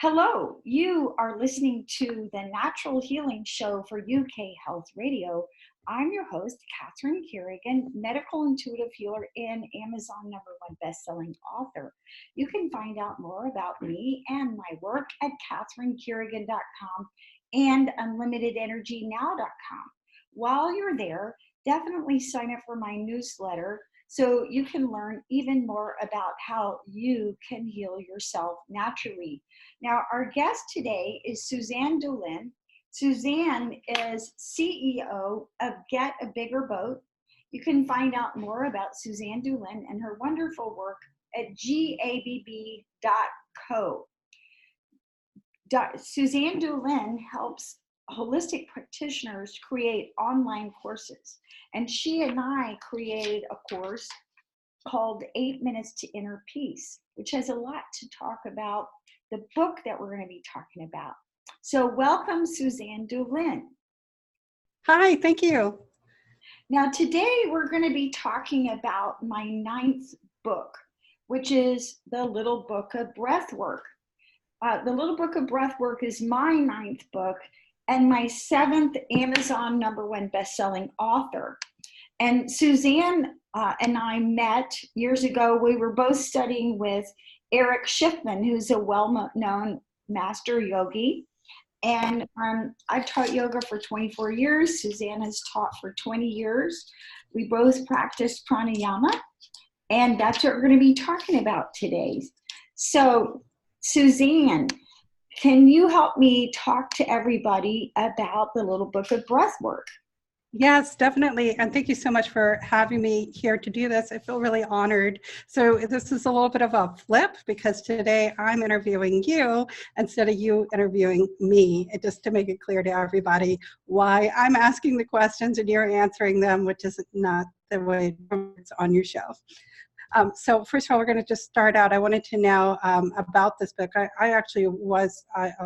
Hello, you are listening to the Natural Healing Show for UK Health Radio. I'm your host, Catherine Carrigan, medical intuitive healer and Amazon #1 best-selling author. You can find out more about me and my work at catherinecarrigan.com and unlimitedenergynow.com. While you're there, definitely sign up for my newsletter so you can learn even more about how you can heal yourself naturally. Now, our guest today is Suzanne Doolin. Suzanne is CEO of Get a Bigger Boat. You can find out more about Suzanne Doolin and her wonderful work at gabb.co. Suzanne Doolin helps holistic practitioners create online courses. And she and I created a course called 8 Minutes to Inner Peace, which has a lot to talk about the book that we're going to be talking about. So welcome, Suzanne Doolin. Hi, thank you. Now, today we're going to be talking about my 9th book, which is the Little Book of Breathwork. The Little Book of Breathwork is my 9th book and my 7th Amazon #1 best-selling author. And Suzanne and I met years ago. We were both studying with Eric Schiffman, who's a well-known master yogi. And I've taught yoga for 24 years. Suzanne has taught for 20 years. We both practice pranayama, and that's what we're going to be talking about today. So, Suzanne, can you help me talk to everybody about the Little Book of Breathwork? Yes, definitely. And thank you so much for having me here to do this. I feel really honored. So this is a little bit of a flip because today I'm interviewing you instead of you interviewing me, just to make it clear to everybody why I'm asking the questions and you're answering them, which is not the way it's on your show. So first of all, we're going to just start out. I wanted to know about this book. I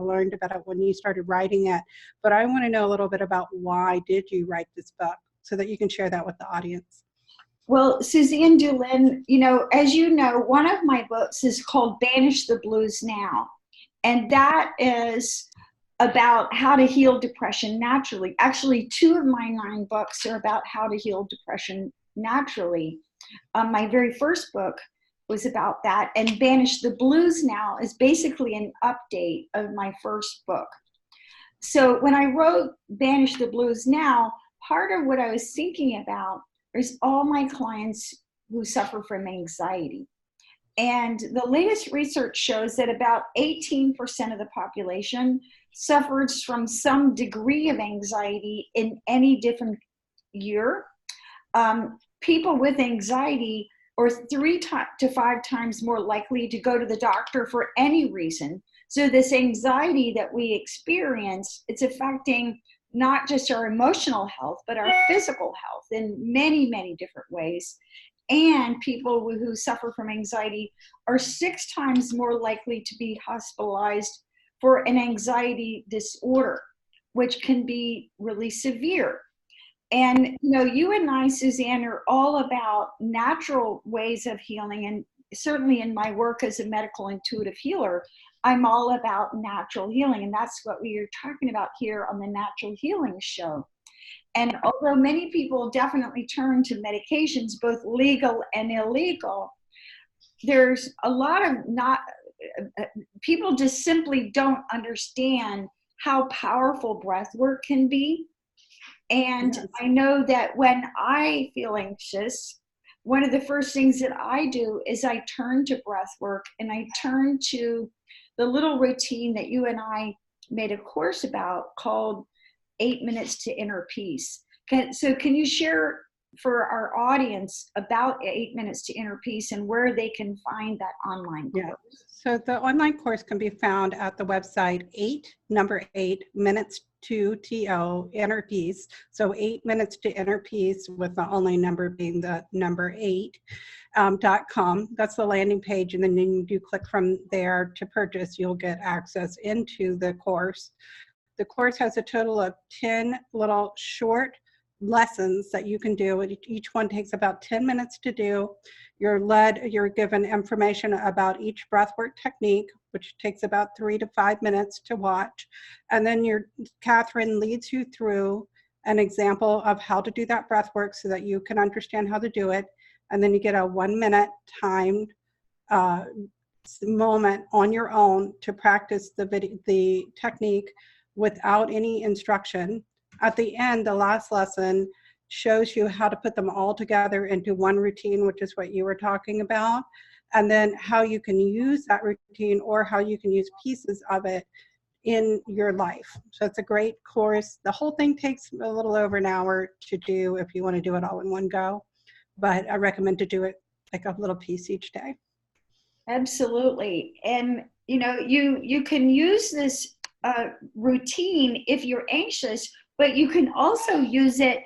learned about it when you started writing it, but I want to know a little bit about why did you write this book so that you can share that with the audience. Well, Suzanne Doolin, as you know, one of my books is called Banish the Blues Now. And that is about how to heal depression naturally. Actually, 2 of my 9 books are about how to heal depression naturally. My very first book was about that, and Banish the Blues Now is basically an update of my first book. So when I wrote Banish the Blues Now, part of what I was thinking about is all my clients who suffer from anxiety. And the latest research shows that about 18% of the population suffers from some degree of anxiety in any different year. People with anxiety are 3 to 5 times more likely to go to the doctor for any reason. So this anxiety that we experience, it's affecting not just our emotional health, but our physical health in many, many different ways. And people who suffer from anxiety are 6 times more likely to be hospitalized for an anxiety disorder, which can be really severe. And, you and I, Suzanne, are all about natural ways of healing. And certainly in my work as a medical intuitive healer, I'm all about natural healing. And that's what we are talking about here on the Natural Healing Show. And although many people definitely turn to medications, both legal and illegal, there's a lot of people just simply don't understand how powerful breath work can be. And yes. I know that when I feel anxious, one of the first things that I do is I turn to breath work, and I turn to the little routine that you and I made a course about called 8 Minutes to Inner Peace. So can you share for our audience about 8 Minutes to Inner Peace and where they can find that online course? Yeah. So the online course can be found at the website 8 Minutes to Inner Peace. So 8 Minutes to Inner Peace, with the only number being the number 8, .com. That's the landing page. And then you do click from there to purchase. You'll get access into the course. The course has a total of 10 little short lessons that you can do. Each one takes about 10 minutes to do. You're given information about each breathwork technique, which takes about 3 to 5 minutes to watch. And then Catherine leads you through an example of how to do that breathwork so that you can understand how to do it. And then you get a 1-minute timed moment on your own to practice the technique without any instruction. At the end, the last lesson shows you how to put them all together into one routine, which is what you were talking about, and then how you can use that routine or how you can use pieces of it in your life. So it's a great course. The whole thing takes a little over an hour to do if you want to do it all in one go, but I recommend to do it like a little piece each day. Absolutely. And you can use this routine if you're anxious, but you can also use it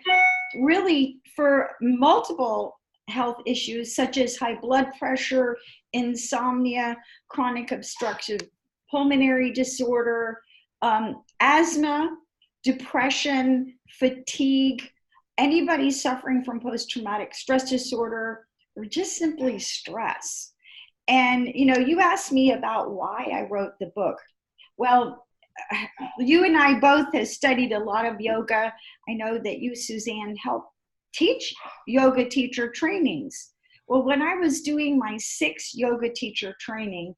really for multiple health issues such as high blood pressure, insomnia, chronic obstructive pulmonary disorder, asthma, depression, fatigue, anybody suffering from post-traumatic stress disorder, or just simply stress. And you asked me about why I wrote the book. Well, you and I both have studied a lot of yoga. I know that you, Suzanne, helped teach yoga teacher trainings. Well, when I was doing my 6th yoga teacher training,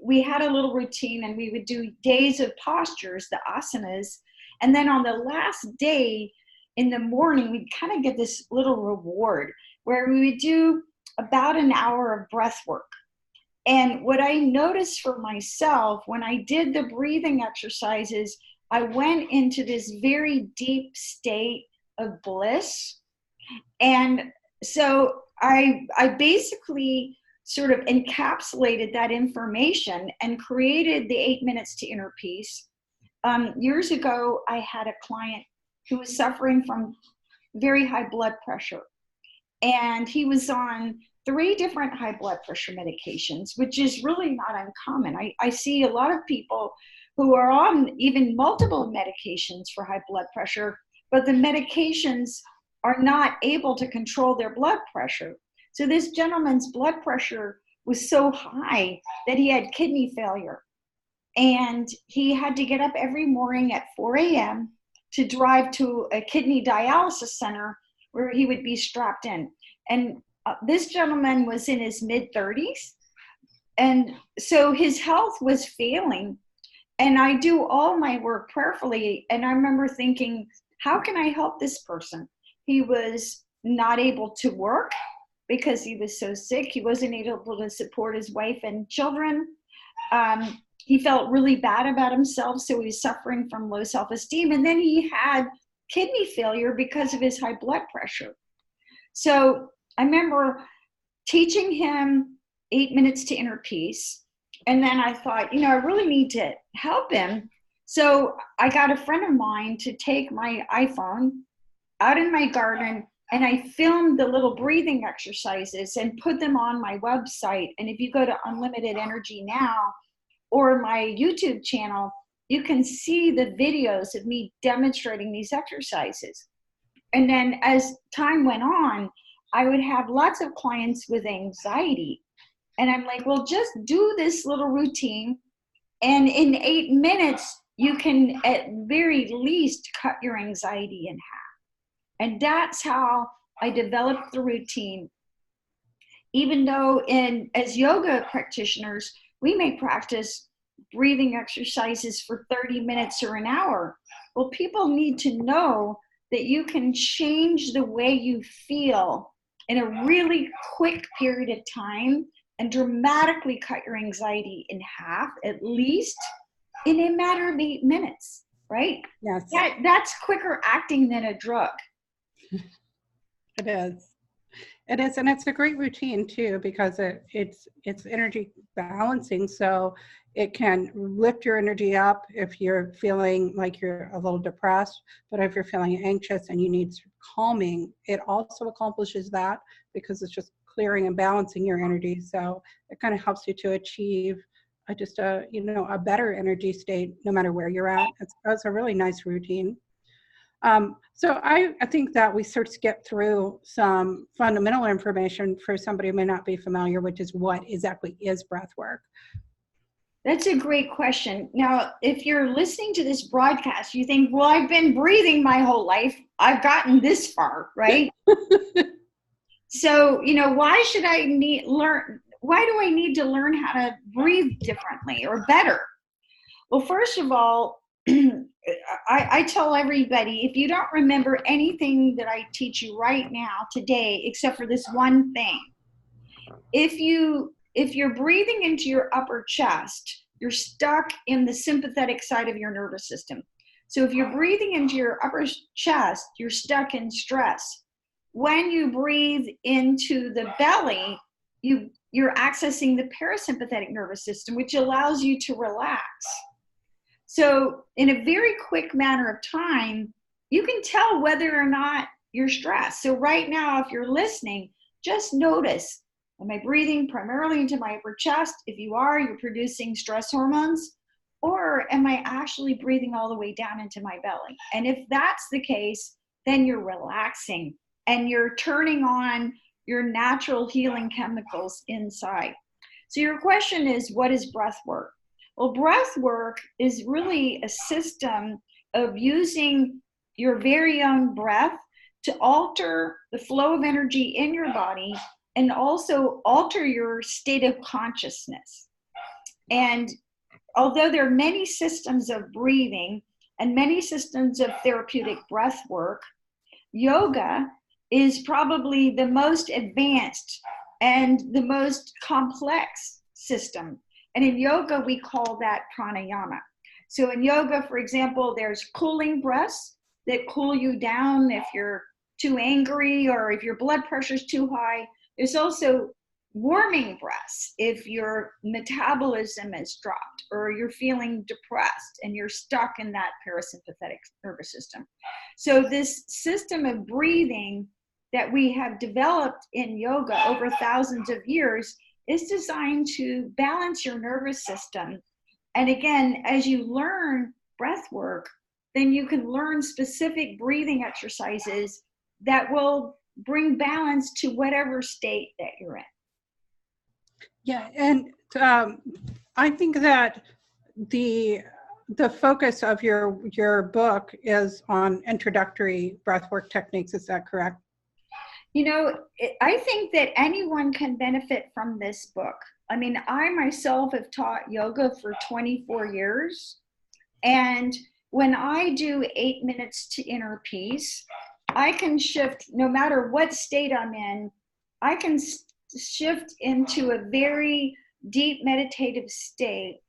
we had a little routine, and we would do days of postures, the asanas. And then on the last day in the morning, we'd kind of get this little reward where we would do about an hour of breath work. And what I noticed for myself when I did the breathing exercises, I went into this very deep state of bliss. And so I basically sort of encapsulated that information and created the 8 minutes to inner peace. Years ago, I had a client who was suffering from very high blood pressure. And he was on 3 different high blood pressure medications, which is really not uncommon. I see a lot of people who are on even multiple medications for high blood pressure, but the medications are not able to control their blood pressure. So this gentleman's blood pressure was so high that he had kidney failure. And he had to get up every morning at 4 a.m. to drive to a kidney dialysis center where he would be strapped in. And this gentleman was in his mid-30s. And so his health was failing. And I do all my work prayerfully. And I remember thinking, how can I help this person? He was not able to work because he was so sick. He wasn't able to support his wife and children. He felt really bad about himself, so he was suffering from low self-esteem. And then he had kidney failure because of his high blood pressure. So I remember teaching him 8 minutes to inner peace. And then I thought, I really need to help him. So I got a friend of mine to take my iPhone out in my garden, and I filmed the little breathing exercises and put them on my website. And if you go to Unlimited Energy Now or my YouTube channel, you can see the videos of me demonstrating these exercises. And then as time went on, I would have lots of clients with anxiety. And I'm like, well, just do this little routine. And in 8 minutes, you can at very least cut your anxiety in half. And that's how I developed the routine. Even though as yoga practitioners, we may practice breathing exercises for 30 minutes or an hour. Well, people need to know that you can change the way you feel in a really quick period of time and dramatically cut your anxiety in half, at least in a matter of 8 minutes, right? Yes. That's quicker acting than a drug. It is. It is, and it's a great routine too, because it's energy balancing, so it can lift your energy up if you're feeling like you're a little depressed. But if you're feeling anxious and you need calming, it also accomplishes that because it's just clearing and balancing your energy. So it kind of helps you to achieve a better energy state no matter where you're at. It's a really nice routine. So I think that we sort of skip through some fundamental information for somebody who may not be familiar, which is what exactly is breath work. That's a great question. Now, if you're listening to this broadcast, you think, well, I've been breathing my whole life. I've gotten this far, right? So, why should I why do I need to learn how to breathe differently or better? Well, first of all, I tell everybody, if you don't remember anything that I teach you right now today, except for this one thing, if you're breathing into your upper chest, you're stuck in the sympathetic side of your nervous system. So if you're breathing into your upper chest, you're stuck in stress. When you breathe into the belly, you're accessing the parasympathetic nervous system, which allows you to relax. So in a very quick manner of time, you can tell whether or not you're stressed. So right now, if you're listening, just notice, am I breathing primarily into my upper chest? If you are, you're producing stress hormones. Or am I actually breathing all the way down into my belly? And if that's the case, then you're relaxing and you're turning on your natural healing chemicals inside. So your question is, what is breath work? Well, breath work is really a system of using your very own breath to alter the flow of energy in your body and also alter your state of consciousness. And although there are many systems of breathing and many systems of therapeutic breath work, yoga is probably the most advanced and the most complex system. And in yoga, we call that pranayama. So in yoga, for example, there's cooling breaths that cool you down if you're too angry or if your blood pressure is too high. There's also warming breaths if your metabolism is dropped or you're feeling depressed and you're stuck in that parasympathetic nervous system. So this system of breathing that we have developed in yoga over thousands of years is designed to balance your nervous system. And again, as you learn breath work, then you can learn specific breathing exercises that will bring balance to whatever state that you're in. Yeah, and I think that the focus of your book is on introductory breathwork techniques. Is that correct? I think that anyone can benefit from this book. I mean, I myself have taught yoga for 24 years. And when I do 8 minutes to inner peace, I can shift, no matter what state I'm in, I can shift into a very deep meditative state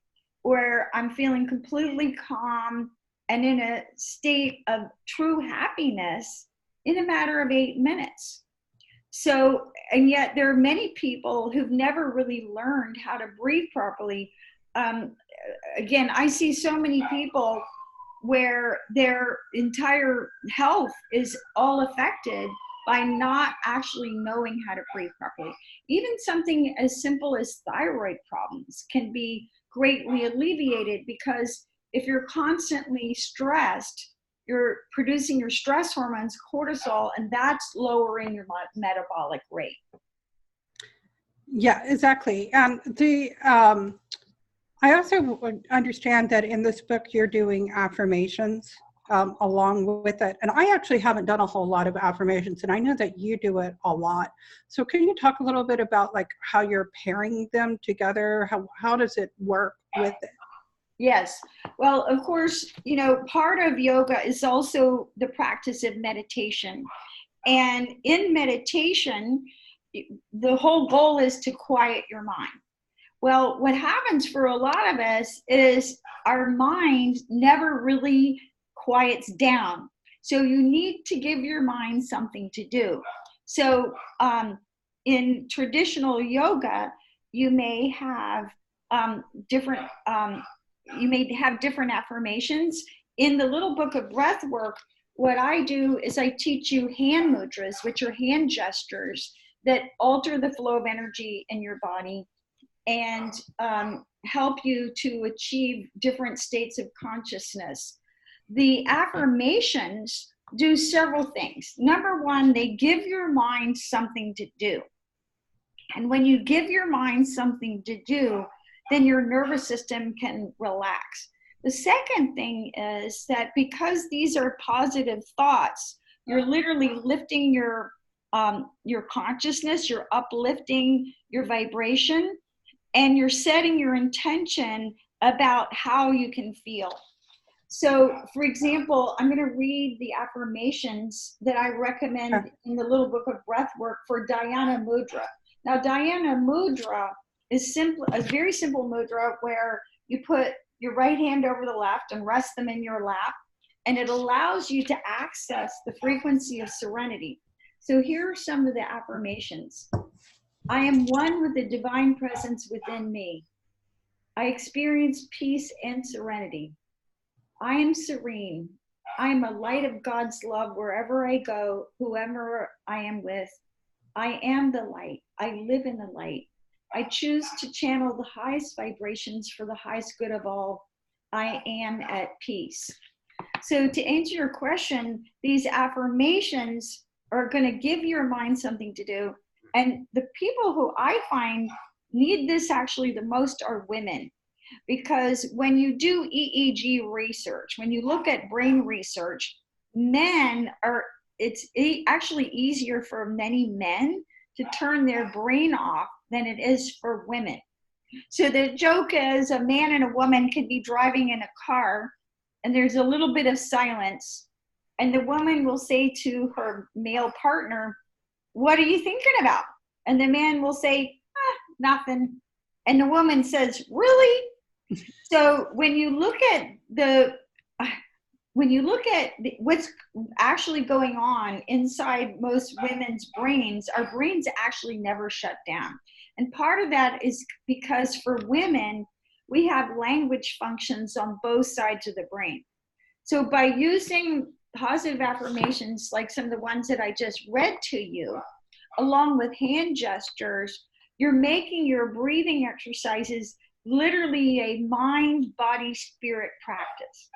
where I'm feeling completely calm and in a state of true happiness in a matter of 8 minutes. So, and yet there are many people who've never really learned how to breathe properly. Again, I see so many people where their entire health is all affected by not actually knowing how to breathe properly. Even something as simple as thyroid problems can be greatly alleviated, because if you're constantly stressed, you're producing your stress hormones, cortisol, and that's lowering your metabolic rate. Yeah, exactly. And I also understand that in this book you're doing affirmations along with it. And I actually haven't done a whole lot of affirmations, and I know that you do it a lot. So can you talk a little bit about like how you're pairing them together? How does it work with it? Yes. Well, of course, part of yoga is also the practice of meditation. And in meditation, the whole goal is to quiet your mind. Well, what happens for a lot of us is our mind never really quiets down. So you need to give your mind something to do. So in traditional yoga, you may have different affirmations. In the Little Book of Breathwork, what I do is I teach you hand mudras, which are hand gestures that alter the flow of energy in your body and help you to achieve different states of consciousness. The affirmations do several things. Number one, they give your mind something to do. And when you give your mind something to do, then your nervous system can relax. The second thing is that because these are positive thoughts, you're literally lifting your consciousness, you're uplifting your vibration, and you're setting your intention about how you can feel. So, for example, I'm going to read the affirmations that I recommend in the Little Book of Breathwork for Dhyana Mudra. Now, Dhyana Mudra is a very simple mudra where you put your right hand over the left and rest them in your lap, and it allows you to access the frequency of serenity. So here are some of the affirmations. I am one with the divine presence within me. I experience peace and serenity. I am serene. I am a light of God's love wherever I go, whoever I am with. I am the light. I live in the light. I choose to channel the highest vibrations for the highest good of all. I am at peace. So to answer your question, these affirmations are going to give your mind something to do. And the people who I find need this actually the most are women. Because when you do EEG research, when you look at brain research, it's actually easier for many men to turn their brain off than it is for women. So the joke is a man and a woman could be driving in a car and there's a little bit of silence. And the woman will say to her male partner, "What are you thinking about?" And the man will say, "Nothing." And the woman says, "Really?" So when you look at what's actually going on inside most women's brains, our brains actually never shut down. And part of that is because for women, we have language functions on both sides of the brain. So by using positive affirmations, like some of the ones that I just read to you, along with hand gestures, you're making your breathing exercises literally a mind, body, spirit practice.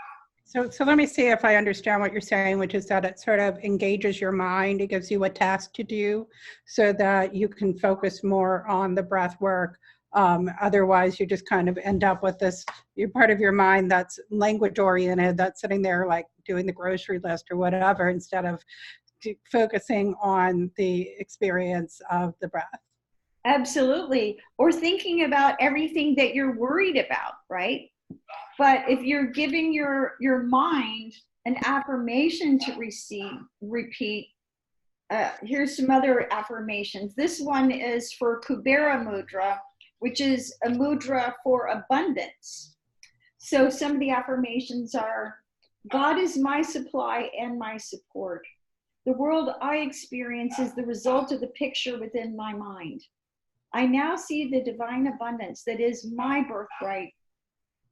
So let me see if I understand what you're saying, which is that it sort of engages your mind. It gives you a task to do so that you can focus more on the breath work. Otherwise, you just kind of end up with this, you're part of your mind that's language oriented, that's sitting there like doing the grocery list or whatever, instead of focusing on the experience of the breath. Absolutely. Or thinking about everything that you're worried about, right? But if you're giving your mind an affirmation to repeat, here's some other affirmations. This one is for Kubera Mudra, which is a mudra for abundance. So some of the affirmations are, God is my supply and my support. The world I experience is the result of the picture within my mind. I now see the divine abundance that is my birthright.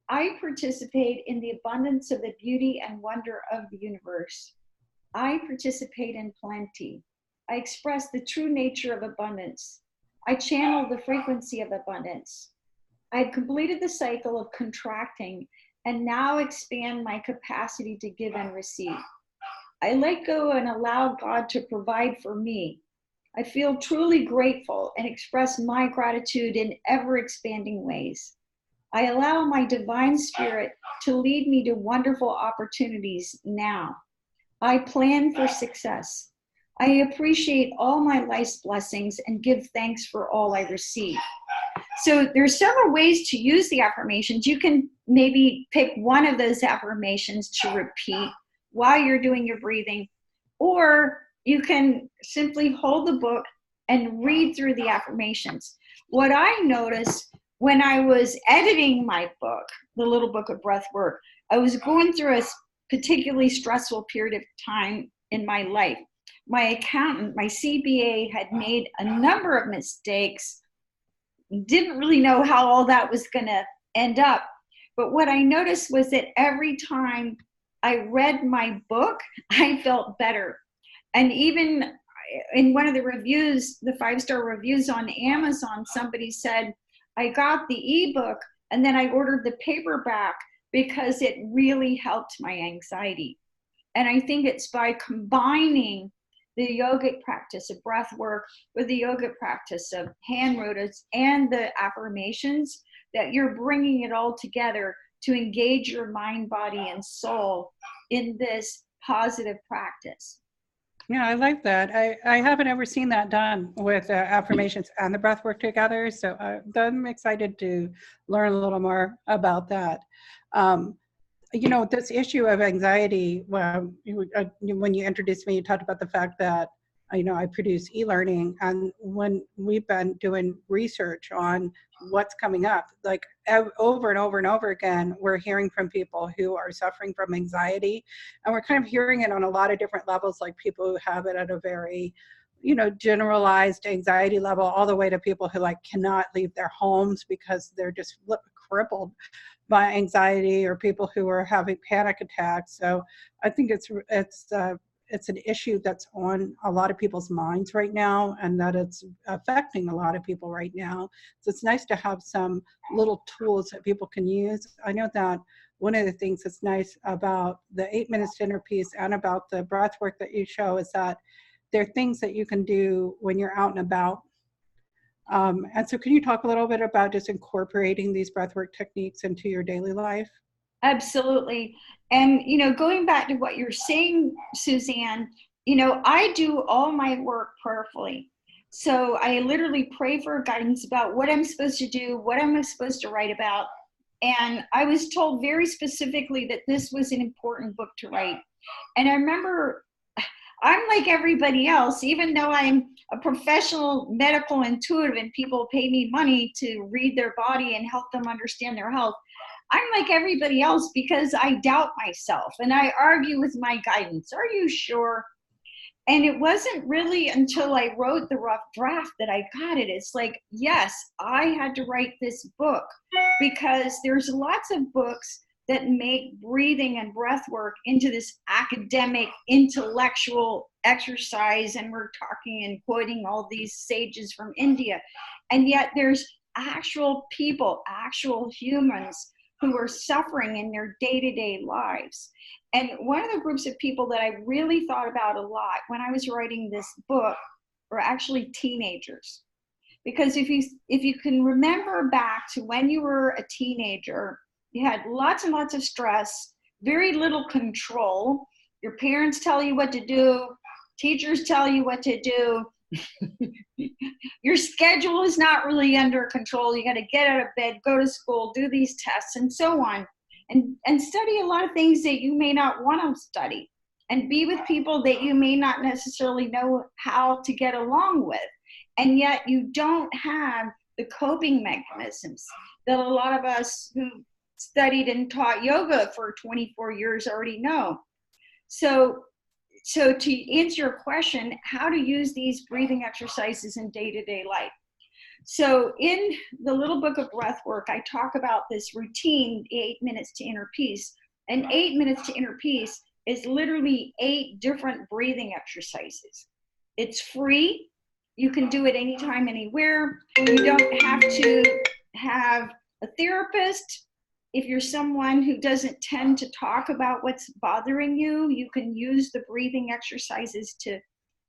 I participate in the abundance of the beauty and wonder of the universe. I participate in plenty. I express the true nature of abundance. I channel the frequency of abundance. I've completed the cycle of contracting and now expand my capacity to give and receive. I let go and allow God to provide for me. I feel truly grateful and express my gratitude in ever-expanding ways. I allow my divine spirit to lead me to wonderful opportunities now. I plan for success. I appreciate all my life's blessings and give thanks for all I receive. So there's several ways to use the affirmations. You can maybe pick one of those affirmations to repeat while you're doing your breathing, or you can simply hold the book and read through the affirmations. What I noticed when I was editing my book, The Little Book of Breathwork, I was going through a particularly stressful period of time in my life. My accountant, my CPA, had made a number of mistakes, didn't really know how all that was going to end up. But what I noticed was that every time I read my book, I felt better. And even in one of the reviews, the 5-star reviews on Amazon, somebody said, I got the ebook and then I ordered the paperback because it really helped my anxiety. And I think it's by combining the yogic practice of breath work with the yogic practice of hand mudras and the affirmations that you're bringing it all together to engage your mind, body, and soul in this positive practice. Yeah, I like that. I haven't ever seen that done with affirmations and the breath work together. So I'm excited to learn a little more about that. You know, this issue of anxiety, when you introduced me, you talked about the fact that, you know, I produce e-learning, and when we've been doing research on what's coming up, like over and over and over again, we're hearing from people who are suffering from anxiety, and we're kind of hearing it on a lot of different levels, like people who have it at a very, you know, generalized anxiety level, all the way to people who like cannot leave their homes because they're just crippled by anxiety, or people who are having panic attacks. So I think it's an issue that's on a lot of people's minds right now, and that it's affecting a lot of people right now. So it's nice to have some little tools that people can use. I know that one of the things that's nice about the 8 minutes to inner peace and about the breath work that you show is that there are things that you can do when you're out and about. And so can you talk a little bit about just incorporating these breathwork techniques into your daily life? Absolutely. And, you know, going back to what you're saying, Suzanne, you know, I do all my work prayerfully. So I literally pray for guidance about what I'm supposed to do, what I'm supposed to write about. And I was told very specifically that this was an important book to write. And I remember I'm like everybody else, even though I'm a professional medical intuitive and people pay me money to read their body and help them understand their health. I'm like everybody else because I doubt myself and I argue with my guidance. Are you sure? And it wasn't really until I wrote the rough draft that I got it. It's like, yes, I had to write this book because there's lots of books that make breathing and breath work into this academic, intellectual exercise. And we're talking and quoting all these sages from India. And yet there's actual people, actual humans who are suffering in their day-to-day lives. And one of the groups of people that I really thought about a lot when I was writing this book were actually teenagers. Because if you can remember back to when you were a teenager, you had lots and lots of stress, very little control. Your parents tell you what to do, teachers tell you what to do. Your schedule is not really under control. You got to get out of bed, go to school, do these tests, and so on. And study a lot of things that you may not want to study, and be with people that you may not necessarily know how to get along with. And yet you don't have the coping mechanisms that a lot of us who studied and taught yoga for 24 years already know. So to answer your question, how to use these breathing exercises in day-to-day life. So in the Little Book of Breathwork, I talk about this routine, 8 minutes to inner peace. And 8 minutes to inner peace is literally 8 different breathing exercises. It's free. You can do it anytime, anywhere. You don't have to have a therapist. If you're someone who doesn't tend to talk about what's bothering you, you can use the breathing exercises to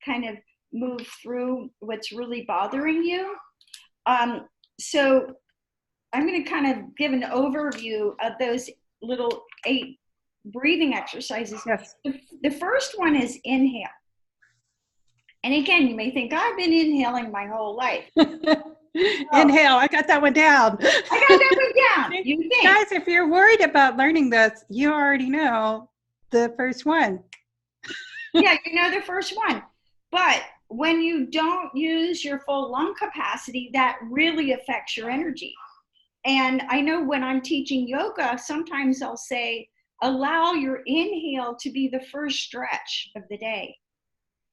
kind of move through what's really bothering you. So I'm going to kind of give an overview of those little 8 breathing exercises. Yes. The first one is inhale. And again, you may think, I've been inhaling my whole life. Inhale, I got that one down. I got that one down. You think. Guys, if you're worried about learning this, you already know the first one. Yeah, you know the first one. But when you don't use your full lung capacity, that really affects your energy. And I know when I'm teaching yoga, sometimes I'll say, allow your inhale to be the first stretch of the day.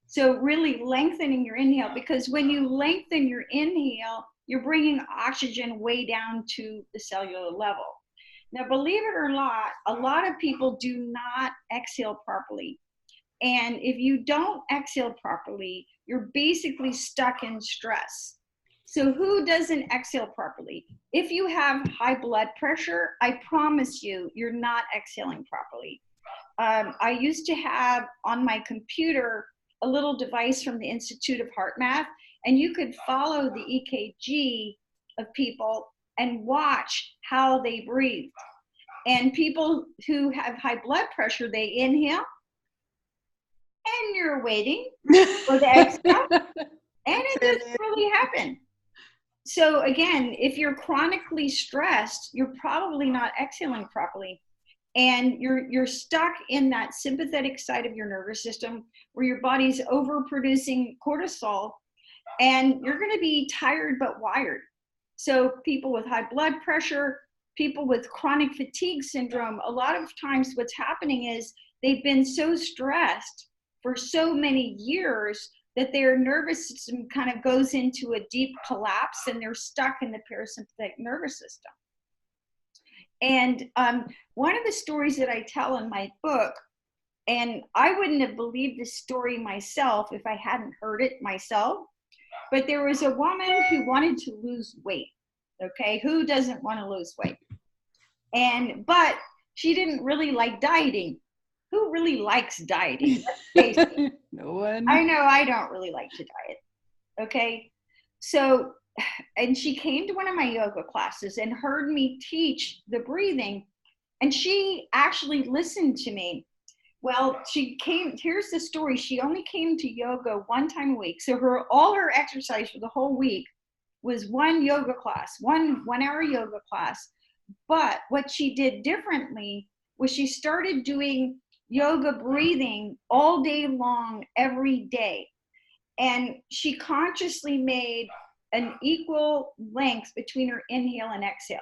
So really lengthening your inhale, because when you lengthen your inhale, you're bringing oxygen way down to the cellular level. Now, believe it or not, a lot of people do not exhale properly. And if you don't exhale properly, you're basically stuck in stress. So who doesn't exhale properly? If you have high blood pressure, I promise you, you're not exhaling properly. I used to have on my computer a little device from the Institute of Heart Math, and you could follow the EKG of people and watch how they breathe. And people who have high blood pressure, they inhale, and you're waiting for the exhale, and it doesn't really happen. So again, if you're chronically stressed, you're probably not exhaling properly. And you're stuck in that sympathetic side of your nervous system where your body's overproducing cortisol, and you're going to be tired but wired. So people with high blood pressure, people with chronic fatigue syndrome, a lot of times what's happening is they've been so stressed for so many years that their nervous system kind of goes into a deep collapse, and they're stuck in the parasympathetic nervous system. And one of the stories that I tell in my book, and I wouldn't have believed this story myself if I hadn't heard it myself, but there was a woman who wanted to lose weight. Okay, who doesn't want to lose weight? But she didn't really like dieting. Who really likes dieting? No one. I know I don't really like to diet. Okay, so, and she came to one of my yoga classes and heard me teach the breathing, and she actually listened to me. Well, here's the story. She only came to yoga one time a week. So all her exercise for the whole week was one yoga class, one hour yoga class. But what she did differently was she started doing yoga breathing all day long, every day. And she consciously made an equal length between her inhale and exhale.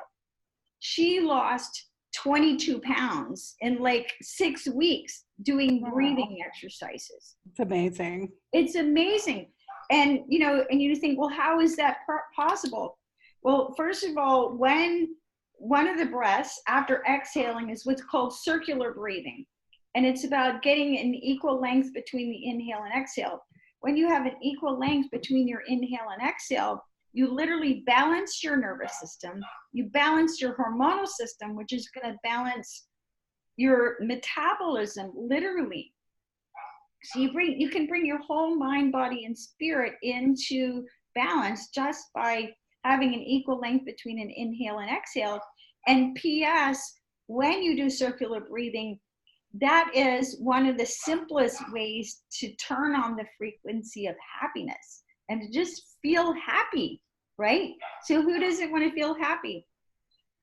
She lost 22 pounds in like 6 weeks doing breathing exercises. It's amazing. It's amazing. And, and you think, well, how is that possible? Well, first of all, when one of the breaths after exhaling is what's called circular breathing. And it's about getting an equal length between the inhale and exhale. When you have an equal length between your inhale and exhale, you literally balance your nervous system. You balance your hormonal system, which is going to balance your metabolism, literally. So you can bring your whole mind, body, and spirit into balance just by having an equal length between an inhale and exhale. And P.S., when you do circular breathing, that is one of the simplest ways to turn on the frequency of happiness and to just feel happy, right? So who doesn't want to feel happy?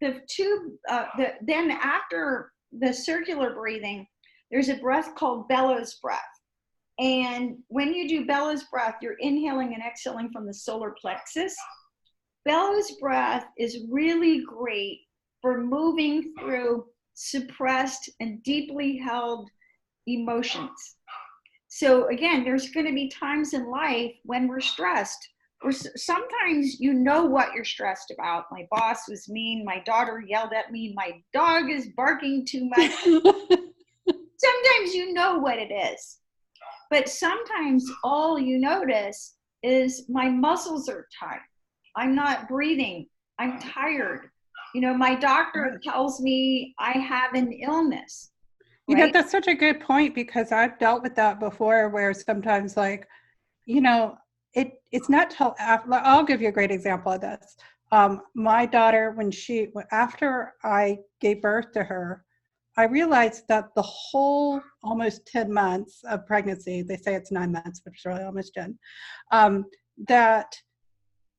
Then after the circular breathing, there's a breath called bellows breath. And when you do bellows breath, you're inhaling and exhaling from the solar plexus. Bellows breath is really great for moving through suppressed and deeply held emotions. So again, there's going to be times in life when we're stressed, or sometimes you know what you're stressed about. My boss was mean, my daughter yelled at me, my dog is barking too much. Sometimes you know what it is. But sometimes all you notice is my muscles are tight. I'm not breathing. I'm tired. My doctor tells me I have an illness. Right? That's such a good point, because I've dealt with that before, where sometimes it's not till after. I'll give you a great example of this. My daughter, after I gave birth to her, I realized that the whole almost 10 months of pregnancy, they say it's 9 months, but it's really almost 10, that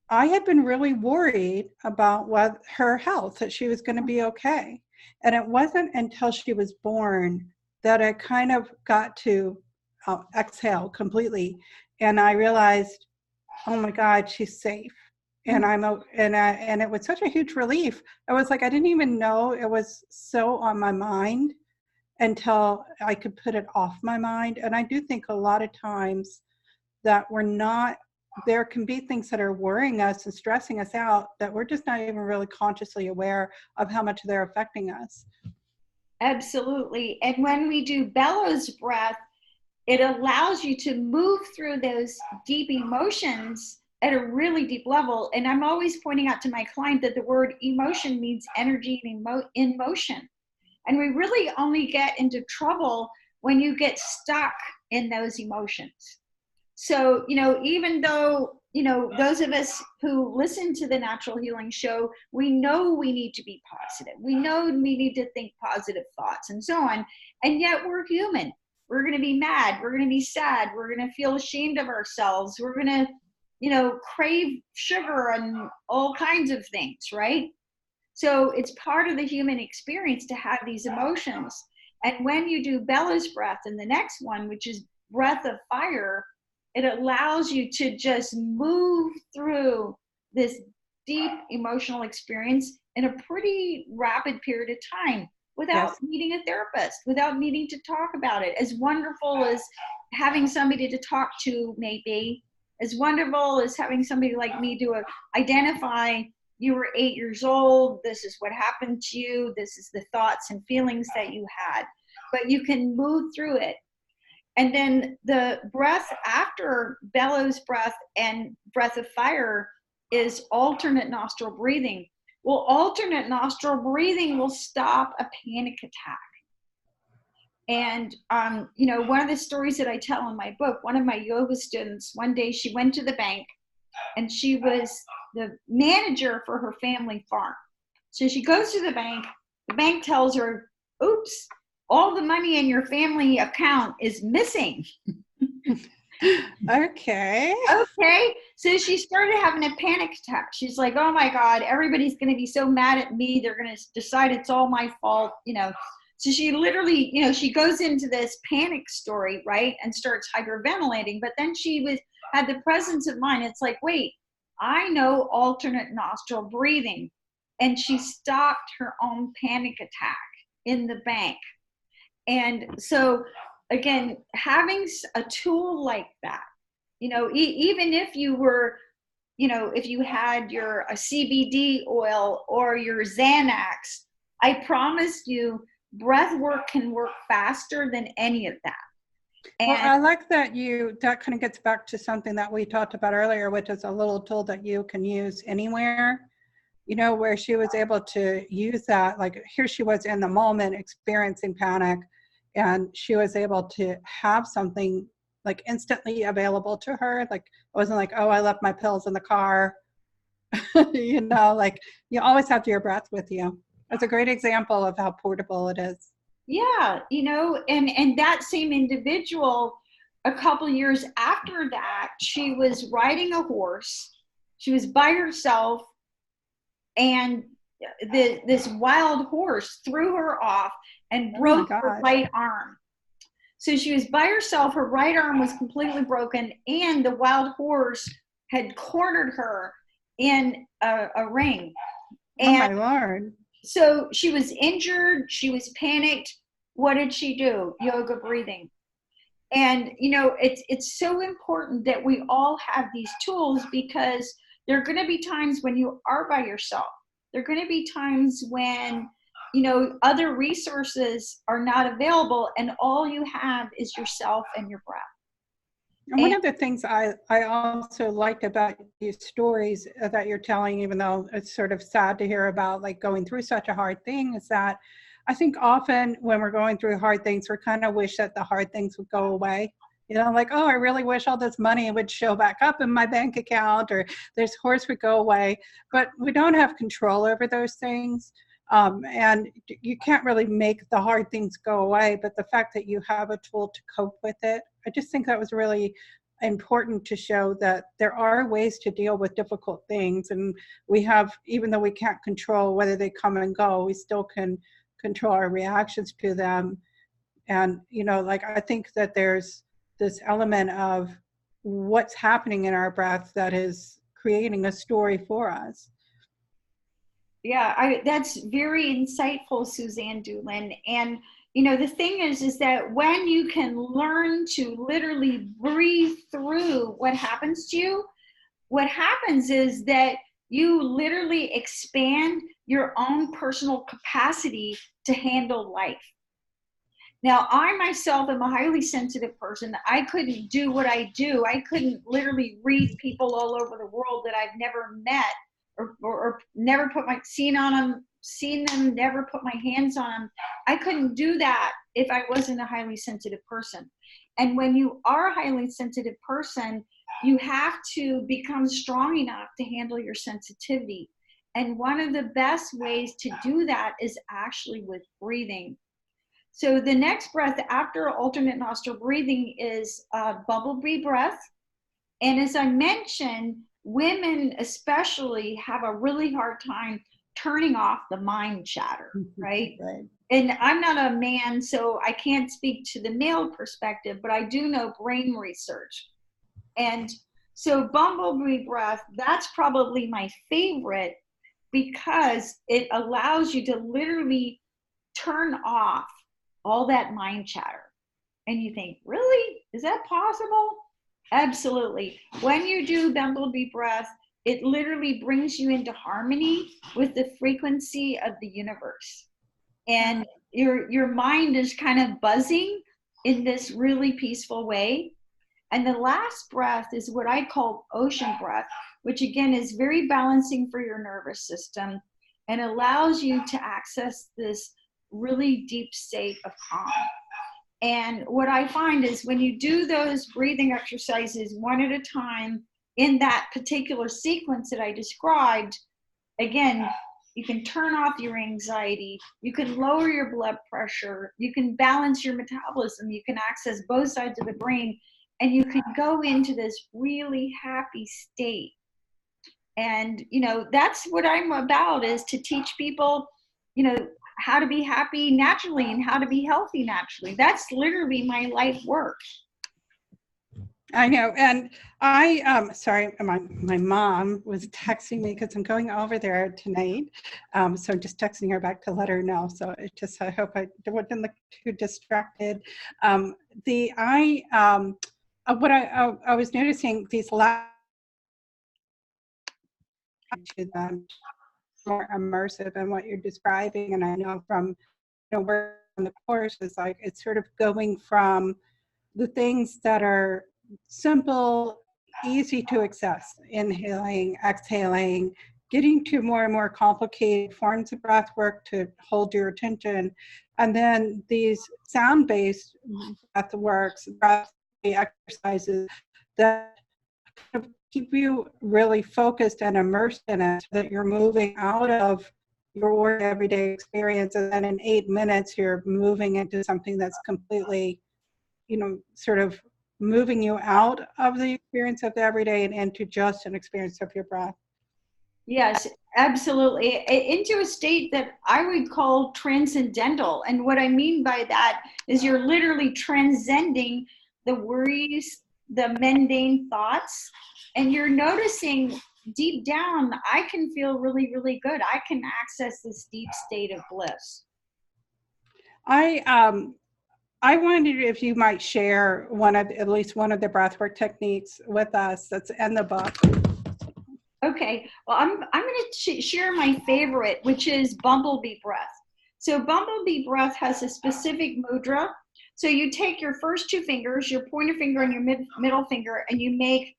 I had been really worried about her health, that she was going to be okay. And it wasn't until she was born that I kind of got to exhale completely. And I realized, oh my God, she's safe. And and it was such a huge relief. I was like, I didn't even know it was so on my mind until I could put it off my mind. And I do think a lot of times that there can be things that are worrying us and stressing us out that we're just not even really consciously aware of how much they're affecting us. Absolutely. And when we do bellows breath, it allows you to move through those deep emotions at a really deep level. And I'm always pointing out to my client that the word emotion means energy in motion. And we really only get into trouble when you get stuck in those emotions. So, even though, those of us who listen to the Natural Healing Show, we know we need to be positive. We know we need to think positive thoughts and so on. And yet we're human. We're going to be mad. We're going to be sad. We're going to feel ashamed of ourselves. We're going to, crave sugar and all kinds of things, right? So it's part of the human experience to have these emotions. And when you do bellows breath in the next one, which is breath of fire, it allows you to just move through this deep emotional experience in a pretty rapid period of time without needing a therapist, without needing to talk about it. As wonderful as having somebody to talk to may be, as wonderful as having somebody like me to identify, you were 8 years old, this is what happened to you, this is the thoughts and feelings that you had, but you can move through it. And then the breath after bellows breath and breath of fire is alternate nostril breathing. Well, alternate nostril breathing will stop a panic attack. And, one of the stories that I tell in my book, one of my yoga students, one day she went to the bank and she was the manager for her family farm. So she goes to the bank tells her, oops, all the money in your family account is missing. Okay. So she started having a panic attack. She's like, oh my God, everybody's going to be so mad at me. They're going to decide it's all my fault, So she literally, she goes into this panic story, right? And starts hyperventilating. But then she had the presence of mind. It's like, wait, I know alternate nostril breathing. And she stopped her own panic attack in the bank. And so, again, having a tool like that, even if you were, if you had a CBD oil or your Xanax, I promise you, breath work can work faster than any of that. And well, I like that that kind of gets back to something that we talked about earlier, which is a little tool that you can use anywhere, where she was able to use that. Like here she was in the moment experiencing panic, and she was able to have something like instantly available to her. Like it wasn't like, oh, I left my pills in the car. Like you always have your breath with you. That's a great example of how portable it is. Yeah, and that same individual, a couple years after that, she was riding a horse. She was by herself, and this wild horse threw her off and broke her right arm. So she was by herself, her right arm was completely broken, and the wild horse had cornered her in a ring. And oh my Lord. So she was injured, she was panicked. What did she do? Yoga breathing. And, it's so important that we all have these tools, because there are going to be times when you are by yourself. There are going to be times when, other resources are not available, and all you have is yourself and your breath. And one of the things I also liked about these stories that you're telling, even though it's sort of sad to hear about like going through such a hard thing, is that I think often when we're going through hard things, we kind of wish that the hard things would go away. Like, oh, I really wish all this money would show back up in my bank account, or this horse would go away. But we don't have control over those things. And you can't really make the hard things go away. But the fact that you have a tool to cope with it, I just think that was really important to show that there are ways to deal with difficult things. And we have, even though we can't control whether they come and go, we still can control our reactions to them. And, like, I think that there's this element of what's happening in our breath that is creating a story for us. Yeah, that's very insightful, Suzanne Doolin. And, the thing is that when you can learn to literally breathe through what happens to you, what happens is that you literally expand your own personal capacity to handle life. Now, I myself am a highly sensitive person. I couldn't do what I do. I couldn't literally read people all over the world that I've never met or never seen seen them, never put my hands on them. I couldn't do that if I wasn't a highly sensitive person. And when you are a highly sensitive person, you have to become strong enough to handle your sensitivity. And one of the best ways to do that is actually with breathing. So the next breath after alternate nostril breathing is bumblebee breath. And as I mentioned, women especially have a really hard time turning off the mind chatter, right? Right. And I'm not a man, so I can't speak to the male perspective, but I do know brain research. And so bumblebee breath, that's probably my favorite because it allows you to literally turn off all that mind chatter. And you think, really? Is that possible? Absolutely. When you do bumblebee breath, it literally brings you into harmony with the frequency of the universe. And your mind is kind of buzzing in this really peaceful way. And the last breath is what I call ocean breath, which again is very balancing for your nervous system and allows you to access this really deep state of calm. And what I find is when you do those breathing exercises one at a time in that particular sequence that I described, again, you can turn off your anxiety, you can lower your blood pressure, you can balance your metabolism, you can access both sides of the brain, and you can go into this really happy state. And, you know, that's what I'm about, is to teach people, you know, how to be happy naturally and how to be healthy naturally. That's literally my life work. I know. And I, sorry, my mom was texting me because I'm going over there tonight. So I'm just texting her back to let her know. So it just, I hope I wasn't look too distracted. What I was noticing these last to them more immersive in what you're describing. And I know from, you know, working on the course is like, it's sort of going from the things that are simple, easy to access, inhaling, exhaling, getting to more and more complicated forms of breath work to hold your attention. And then these sound-based breath works, breath exercises that kind of keep you really focused and immersed in it, so that you're moving out of your everyday experience, and then in 8 minutes you're moving into something that's completely, you know, sort of moving you out of the experience of the everyday and into just an experience of your breath. Yes, absolutely. Into a state that I would call transcendental. And what I mean by that is you're literally transcending the worries, the mundane thoughts, and you're noticing deep down, I can feel really, really good. I can access this deep state of bliss. I wondered if you might share at least one of the breathwork techniques with us that's in the book. Okay, well, I'm going to share my favorite, which is bumblebee breath. So bumblebee breath has a specific mudra. So you take your first two fingers, your pointer finger and your middle finger, and you make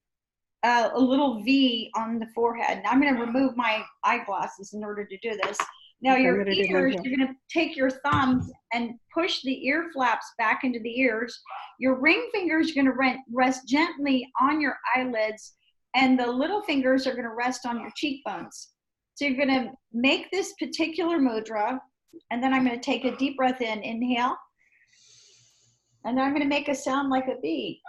a little V on the forehead. Now I'm going to remove my eyeglasses in order to do this. Now your ears, you're going to take your thumbs and push the ear flaps back into the ears. Your ring fingers are going to rest gently on your eyelids, and the little fingers are going to rest on your cheekbones. So you're going to make this particular mudra, and then I'm going to take a deep breath in, inhale, and I'm going to make a sound like a bee.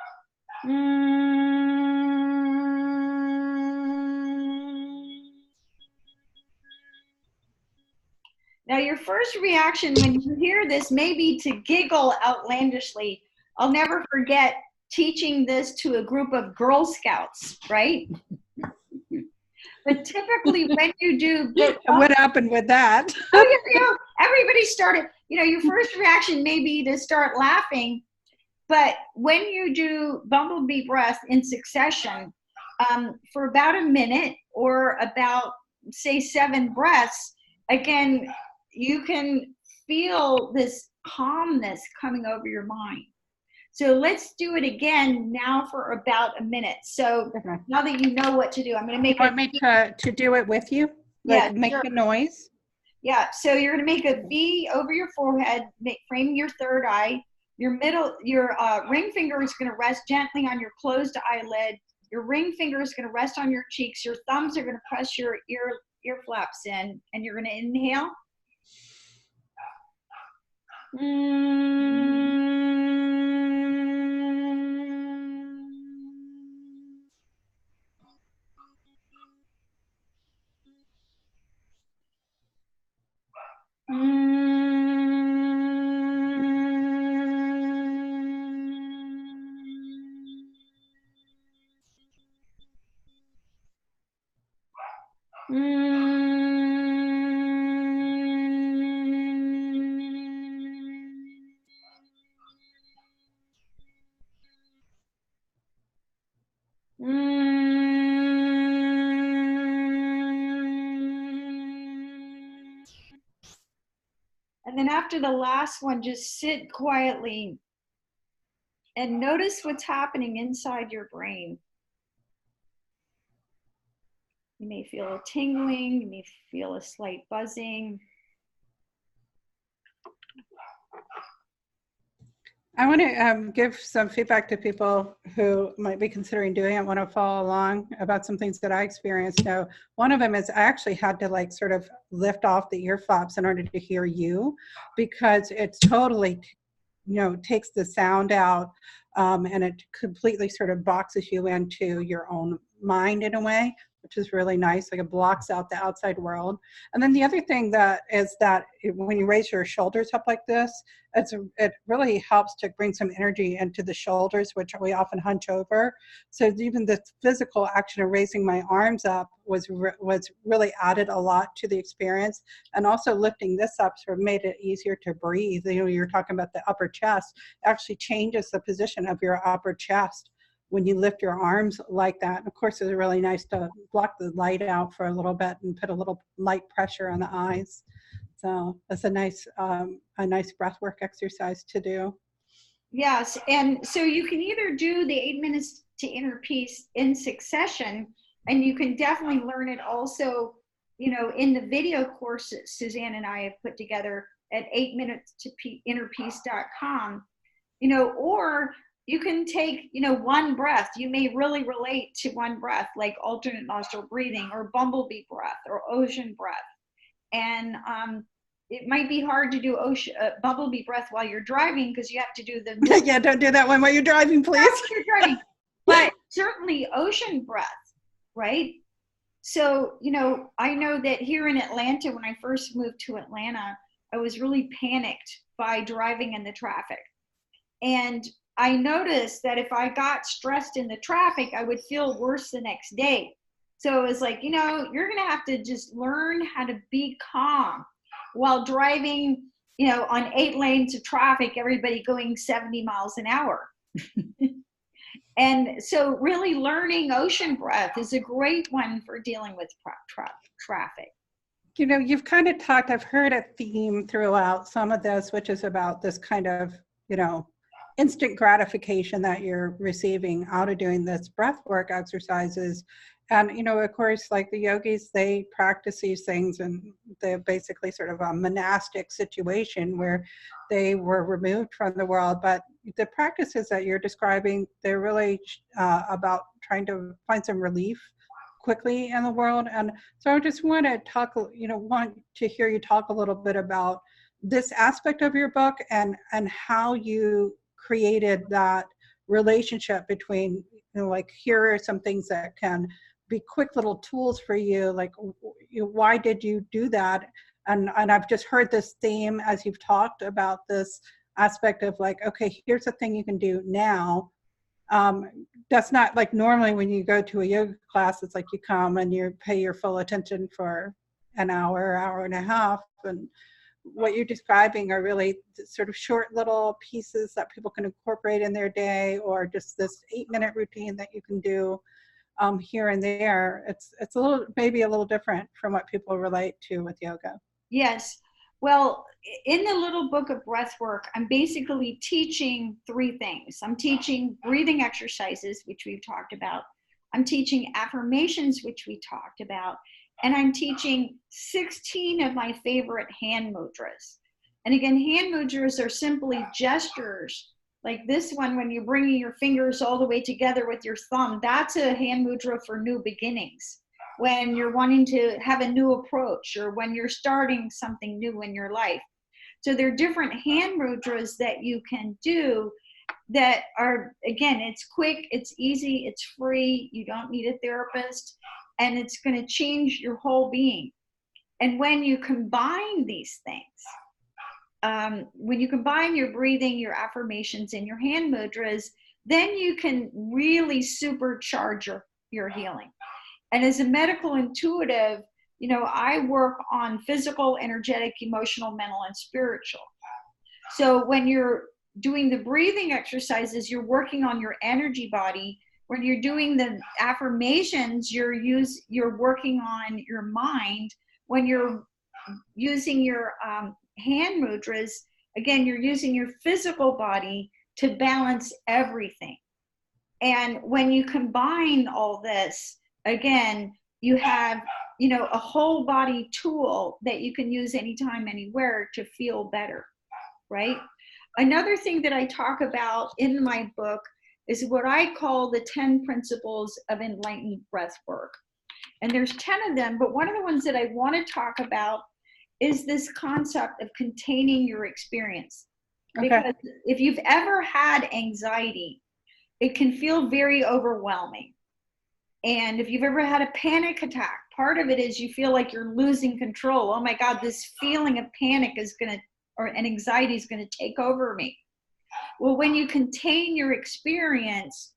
Now, your first reaction when you hear this may be to giggle outlandishly. I'll never forget teaching this to a group of Girl Scouts, right? But typically when you do... What happened with that? Everybody started, your first reaction may be to start laughing, but when you do bumblebee breath in succession, for about a minute or about, say, 7 breaths, again, you can feel this calmness coming over your mind. So let's do it again now for about a minute. So now that you know what to do, I'm going to make Want me to do it with you? Like, yeah, make sure. the noise? Yeah, so you're going to make a V over your forehead, framing your third eye. Your ring finger is going to rest gently on your closed eyelid. Your ring finger is going to rest on your cheeks. Your thumbs are going to press your ear flaps in, and you're going to inhale. And then after the last one, just sit quietly and notice what's happening inside your brain. You may feel a tingling, you may feel a slight buzzing. I want to give some feedback to people who might be considering doing it, want to follow along about some things that I experienced. Now, one of them is I actually had to like sort of lift off the ear flaps in order to hear you, because it's totally, takes the sound out, and it completely sort of boxes you into your own mind in a way, which is really nice. Like it blocks out the outside world. And then the other thing that is that when you raise your shoulders up like this, it really helps to bring some energy into the shoulders, which we often hunch over. So even the physical action of raising my arms up was really added a lot to the experience. And also lifting this up sort of made it easier to breathe. You're talking about the upper chest. It actually changes the position of your upper chest when you lift your arms like that. And of course, it's really nice to block the light out for a little bit and put a little light pressure on the eyes. So that's a nice breathwork exercise to do. Yes, and so you can either do the 8 minutes to inner peace in succession, and you can definitely learn it also, in the video course that Suzanne and I have put together at 8minutesinnerpeace.com, or you can take, one breath. You may really relate to one breath, like alternate nostril breathing or bumblebee breath or ocean breath. And it might be hard to do bumblebee breath while you're driving because you have to do the yeah, don't do that one while you're driving, please. You're driving. But certainly ocean breath, right? So, I know that here in Atlanta, when I first moved to Atlanta, I was really panicked by driving in the traffic. And I noticed that if I got stressed in the traffic, I would feel worse the next day. So it was like, you're going to have to just learn how to be calm while driving, on 8 lanes of traffic, everybody going 70 miles an hour. And so really learning ocean breath is a great one for dealing with traffic. You've kind of talked, I've heard a theme throughout some of this, which is about this kind of, instant gratification that you're receiving out of doing this breath work exercises. And, of course, like the yogis, they practice these things, and they're basically sort of a monastic situation where they were removed from the world. But the practices that you're describing, they're really about trying to find some relief quickly in the world. And so I just want to want to hear you talk a little bit about this aspect of your book and how you created that relationship between, like, here are some things that can be quick little tools for you, like, why did you do that? And I've just heard this theme as you've talked about this aspect of like, okay, here's a thing you can do now. That's not like normally when you go to a yoga class, it's like you come and you pay your full attention for an hour and a half. And what you're describing are really sort of short little pieces that people can incorporate in their day, or just this 8-minute routine that you can do here and there. It's maybe a little different from what people relate to with yoga. Yes. Well, in the Little Book of Breathwork, I'm basically teaching 3 things. I'm teaching breathing exercises, which we've talked about. I'm teaching affirmations, which we talked about. and I'm teaching 16 of my favorite hand mudras. And again, hand mudras are simply gestures. Like this one, when you're bringing your fingers all the way together with your thumb, that's a hand mudra for new beginnings. When you're wanting to have a new approach, or when you're starting something new in your life. So there are different hand mudras that you can do that are, again, it's quick, it's easy, it's free, you don't need a therapist, and it's going to change your whole being. And when you combine these things, when you combine your breathing, your affirmations, and your hand mudras, then you can really supercharge your healing. And as a medical intuitive, you know, I work on physical, energetic, emotional, mental, and spiritual. So when you're doing the breathing exercises, you're working on your energy body. When you're doing the affirmations, you're working on your mind. When you're using your hand mudras, again, you're using your physical body to balance everything. And when you combine all this, again, you have, you know, a whole body tool that you can use anytime, anywhere to feel better, right? Another thing that I talk about in my book is what I call the 10 principles of enlightened breath work. And there's 10 of them, but one of the ones that I want to talk about is this concept of containing your experience. Okay. Because if you've ever had anxiety, it can feel very overwhelming. And if you've ever had a panic attack, part of it is you feel like you're losing control. Oh my God, this feeling of panic is going to, or an anxiety is going to take over me. Well, when you contain your experience,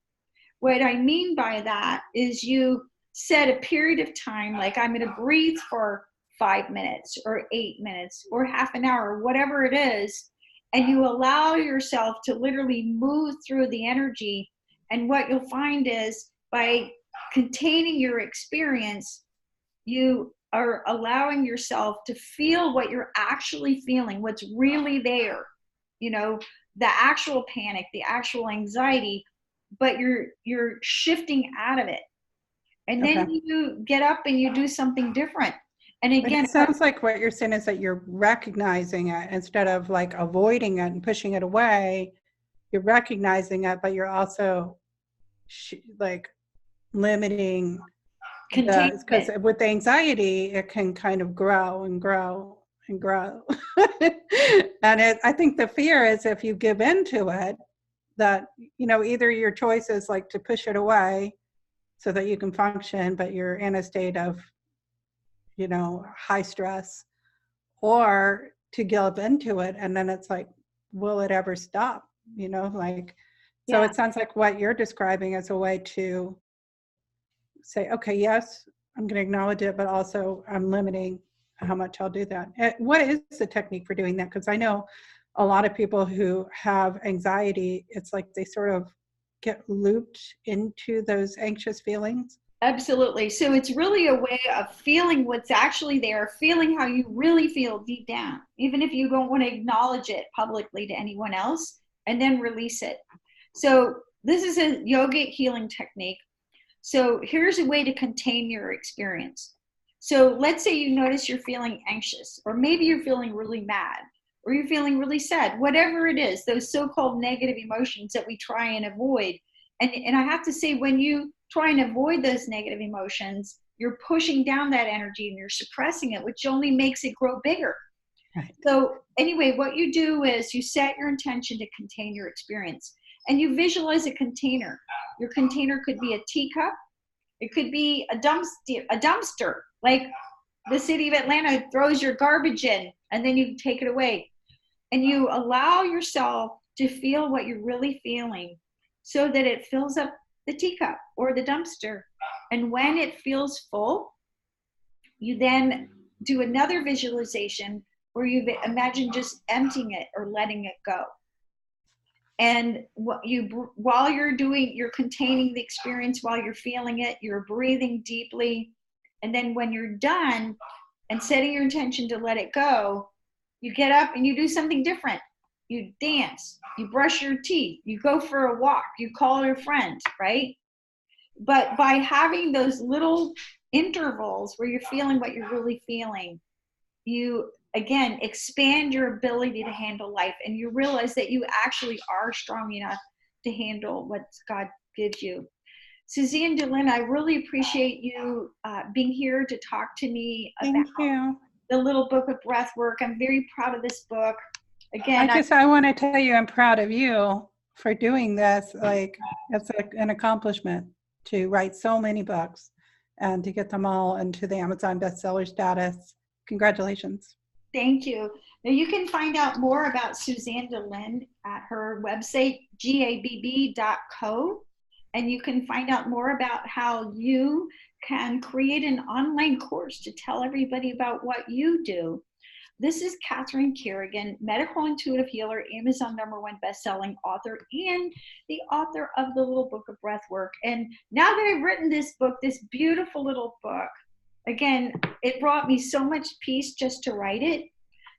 what I mean by that is you set a period of time, like I'm going to breathe for 5 minutes or 8 minutes or half an hour, whatever it is, and you allow yourself to literally move through the energy. And what you'll find is by containing your experience, you are allowing yourself to feel what you're actually feeling, what's really there, you know, the actual panic, the actual anxiety, but you're shifting out of it. And then you get up and you do something different. And again, it sounds like what you're saying is that you're recognizing it instead of like avoiding it and pushing it away. You're recognizing it, but you're also like limiting, because with the anxiety, it can kind of grow and grow and grow. And I think the fear is if you give into it, that, you know, either your choice is like to push it away so that you can function, but you're in a state of, you know, high stress, or to give into it. And then it's like, will it ever stop? You know, like, so it sounds like what you're describing is a way to say, okay, yes, I'm going to acknowledge it, but also I'm limiting how much I'll do that. What is the technique for doing that? Because I know a lot of people who have anxiety, it's like they sort of get looped into those anxious feelings. Absolutely. So it's really a way of feeling what's actually there, feeling how you really feel deep down, even if you don't want to acknowledge it publicly to anyone else, and then release it. So this is a yogic healing technique. So here's a way to contain your experience. So let's say you notice you're feeling anxious, or maybe you're feeling really mad, or you're feeling really sad, whatever it is, those so-called negative emotions that we try and avoid. And I have to say, when you try and avoid those negative emotions, you're pushing down that energy and you're suppressing it, which only makes it grow bigger. Right. So anyway, what you do is you set your intention to contain your experience, and you visualize a container. Your container could be a teacup. It could be a dumpster, like the city of Atlanta throws your garbage in and then you take it away. And you allow yourself to feel what you're really feeling so that it fills up the teacup or the dumpster. And when it feels full, you then do another visualization where you imagine just emptying it or letting it go. And while you're containing the experience, while you're feeling it, you're breathing deeply. And then when you're done and setting your intention to let it go, you get up and you do something different. You dance, you brush your teeth, you go for a walk, you call your friend, right? But by having those little intervals where you're feeling what you're really feeling, you again expand your ability to handle life, and you realize that you actually are strong enough to handle what God gives you. Suzanne DeLynn, I really appreciate you being here to talk to me about Thank you. the Little Book of Breathwork. I'm very proud of this book. Again, I want to tell you I'm proud of you for doing this. Like, it's an accomplishment to write so many books and to get them all into the Amazon bestseller status. Congratulations. Thank you. Now you can find out more about Suzanne DeLynn at her website, gabb.co. And you can find out more about how you can create an online course to tell everybody about what you do. This is Catherine Carrigan, medical intuitive healer, Amazon #1 best-selling author, and the author of the Little Book of Breathwork. And now that I've written this book, this beautiful little book, again, it brought me so much peace just to write it.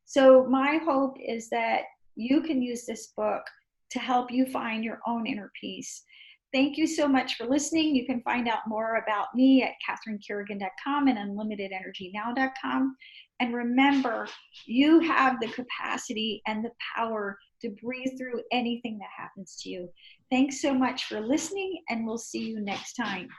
So my hope is that you can use this book to help you find your own inner peace. Thank you so much for listening. You can find out more about me at catherinecarrigan.com and unlimitedenergynow.com. And remember, you have the capacity and the power to breathe through anything that happens to you. Thanks so much for listening, and we'll see you next time.